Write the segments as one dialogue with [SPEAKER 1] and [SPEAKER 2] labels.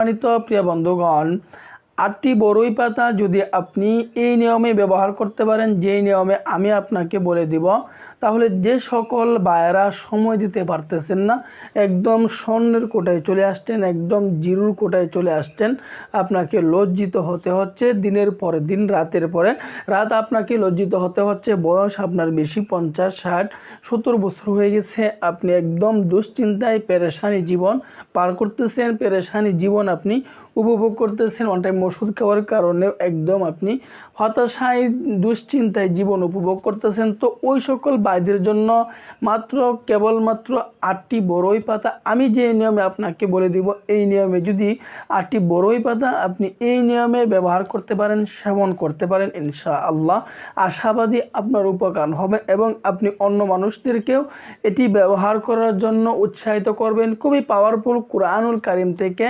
[SPEAKER 1] সম্মানিত প্রিয় বন্ধুগণ, ৮টি বড়ই পাতা যদি আপনি এই নিয়মে ব্যবহার করতে পারেন, যেই নিয়মে আমি আপনাকে বলে দিব, তাহলে যে সকল ভাইয়েরা সময় দিতে পারতেছেন না, একদম স্বর্ণের কোটায় চলে আসছেন, একদম জিরোর কোটায় চলে আসছেন, আপনাকে লজ্জিত হতে হচ্ছে দিনের পরে দিন, রাতের পরে রাত আপনাকে লজ্জিত হতে হচ্ছে। বয়স আপনার বেশি, 50, 60, 70 বছর হয়ে গেছে, আপনি একদম দুশ্চিন্তায় পেরেশানি জীবন পার করতেছেন, পেরেশানি জীবন আপনি উপভোগ করতেছেন। অন টাইম ওষুধ খাওয়ার কারণে একদম আপনি হতাশায় দুশ্চিন্তায় জীবন উপভোগ করতেছেন। তো ওই সকল ভাইদের জন্য কেবলমাত্র 8টি বড়ই পাতা আমি যে নিয়মে আপনাকে বলে দিব, এই নিয়মে যদি 8টি বড়ই পাতা আপনি এই নিয়মে ব্যবহার করতে পারেন, সেবন করতে পারেন, ইনশাআল্লাহ আশাবাদী আপনার উপকার হবে এবং আপনি অন্য মানুষদেরকেও এটি ব্যবহার করার জন্য উৎসাহিত করবেন। খুবই পাওয়ারফুল কুরআনুল কারীম থেকে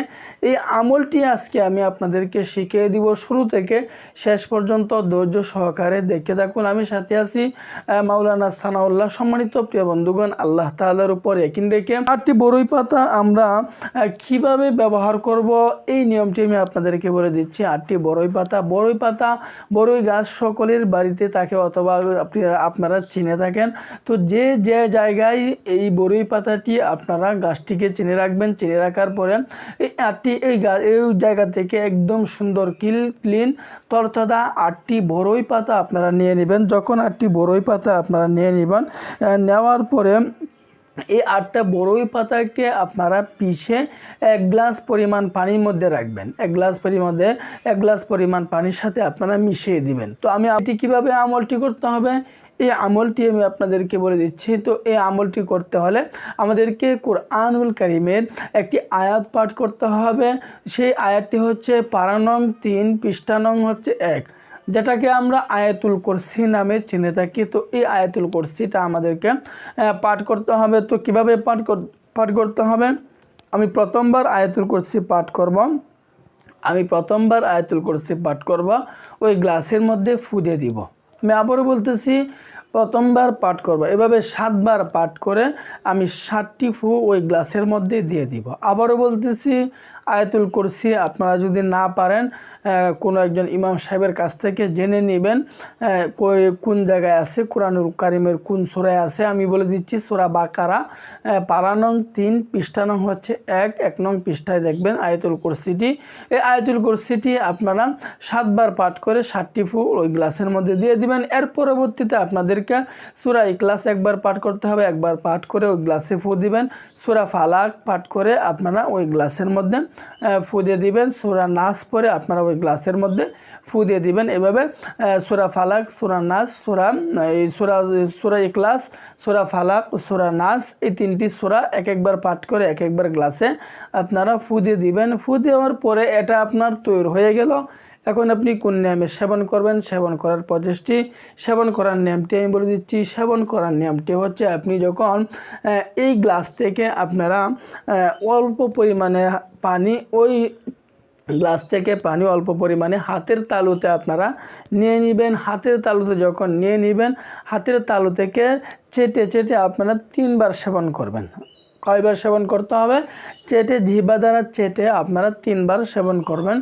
[SPEAKER 1] এই আমলটি আজকে আমি আপনাদেরকে শিখিয়ে দিব। শুরু থেকে শেষ পর্যন্ত ধৈর্য সহকারে দেখে থাকুন। আমি সাথে আছি মাওলানা সানাউল্লাহ। সম্মানিত প্রিয় বন্ধুগণ, আল্লাহ তাআলার উপর ইয়াকিন রেখে 8টি বড়ই পাতা আমরা কিভাবে ব্যবহার করব এই নিয়মটি আমি আপনাদেরকে বলে দিচ্ছি। 8টি বড়ই পাতা বড়ই গাছ সকলের বাড়িতে থাকে অথবা আপনারা চিনে থাকেন। তো যে জায়গায় এই বড়ই পাতাটি আপনারা গাছটিকে চিনে রাখবেন, চিনে রাখার পরে এই জায়গা থেকে একদম সুন্দর ক্লিন তরতাজা 8টি বড়ই পাতা আপনারা নিয়ে নেবেন। যখন 8টি বড়ই পাতা আপনারা নিয়ে নেবেন, নেওয়ার পরে এই 8টা বড়ই পাতাকে আপনারা পিষে 1 গ্লাস পরিমাণ পানির মধ্যে রাখবেন। 1 গ্লাস পরিমাণ পানির সাথে আপনারা মিশিয়ে দিবেন। তো আমি এটি কীভাবে আমলটি করতে হবে এই আমলটি আমি আপনাদেরকে বলে দিচ্ছি। তো এই আমলটি করতে হলে আমাদেরকে কুরআনুল কারীমের একটি আয়াত পাঠ করতে হবে। সেই আয়াতটি হচ্ছে পারা নং 3, পৃষ্ঠা নং হচ্ছে 1, যেটাকে আমরা আয়াতুল কুরসি নামে চিনে থাকি। তো এই আয়াতুল কুরসিটা আমাদেরকে পাঠ করতে হবে। তো কিভাবে পাঠ করতে হবে, আমি প্রথমবার আয়াতুল কুরসি পাঠ করব, ওই গ্লাসের মধ্যে ফু দিয়ে দিব। আমি আবারও বলতেছি, প্রথমবার পাঠ করব, এভাবে 7 বার পাঠ করে আমি 7টি ফু ওই গ্লাসের মধ্যে দিয়ে দিব। আবারও বলতেছি, আয়াতুল কুরসি আপনারা যদি না পারেন কোনো একজন ইমাম সাহেবের কাছ থেকে জেনে নেবেন কোন জায়গায় আছে, কুরআনুল কারীমের কোন সূরায় আছে। আমি বলে দিচ্ছি সূরা বাকারা পারা নং 3, পৃষ্ঠা নং হচ্ছে 1 নং পৃষ্ঠায় দেখবেন আয়াতুল কুরসিটি। এই আয়াতুল কুরসিটি আপনারা 7 বার পাঠ করে 7টি ফু ওই গ্লাসের মধ্যে দিয়ে দিবেন। এর পরবর্তীতে আপনাদেরকে সূরা ইখলাস একবার পাঠ করতে হবে, একবার পাঠ করে ওই গ্লাসে ফু দিবেন। সূরা ফালাক পাঠ করে আপনারা ওই গ্লাসের মধ্যে ফু দিয়ে দিবেন। সূরা নাস পরে আপনারা ওই গ্লাসের মধ্যে ফু দিয়ে দিবেন। এভাবে সূরা ফালাক, সূরা নাস, সূরা ইখলাস, সূরা ফালাক, সূরা নাস, এই 3টি সূরা একবার পাঠ করে একবার গ্লাসে আপনারা ফু দিয়ে দিবেন। ফু দেওয়ার পরে এটা আপনার তৈরি হয়ে গেল। এখন আপনি কোন নিয়মে সেবন করবেন, সেবন করার প্রচেষ্টি, সেবন করার নিয়মটি আমি বলে দিচ্ছি। সেবন করার নিয়মটি হচ্ছে, আপনি যখন এই গ্লাস থেকে আপনারা অল্প পরিমাণে পানি, ওই গ্লাস থেকে পানি অল্প পরিমাণে হাতের তালুতে আপনারা নিয়ে নেবেন। হাতের তালুতে যখন নিয়ে নেবেন, হাতের তালু থেকে চেটে আপনারা 3 বার সেবন করবেন। কয়বার সেবন করতে হবে, জিহ্বা দ্বারা চেটে আপনারা 3 বার সেবন করবেন।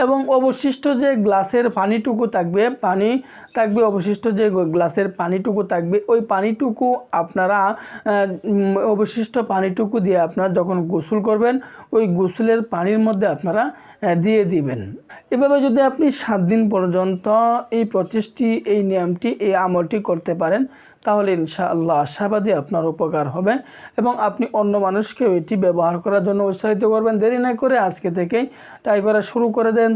[SPEAKER 1] এবং অবশিষ্ট যে গ্লাসের পানিটুকু থাকবে, অবশিষ্ট যে গ্লাসের পানিটুকু থাকবে, ওই পানিটুকু আপনারা অবশিষ্ট পানিটুকু দিয়ে আপনারা যখন গোসল করবেন, ওই গোসলের পানির মধ্যে আপনারা দিয়ে দিবেন। এভাবে যদি আপনি 7 দিন পর্যন্ত এই প্রচেষ্টি, এই নিয়মটি, এই আমলটি করতে পারেন, তাহলে ইনশাআল্লাহ আশাবাদী আপনার উপকার হবে এবং আপনি অন্য মানুষকেও এটি ব্যবহার করার জন্য উৎসাহিত করবেন। দেরি না করে আজকে থেকেই ট্রাই করা শুরু করে দেন।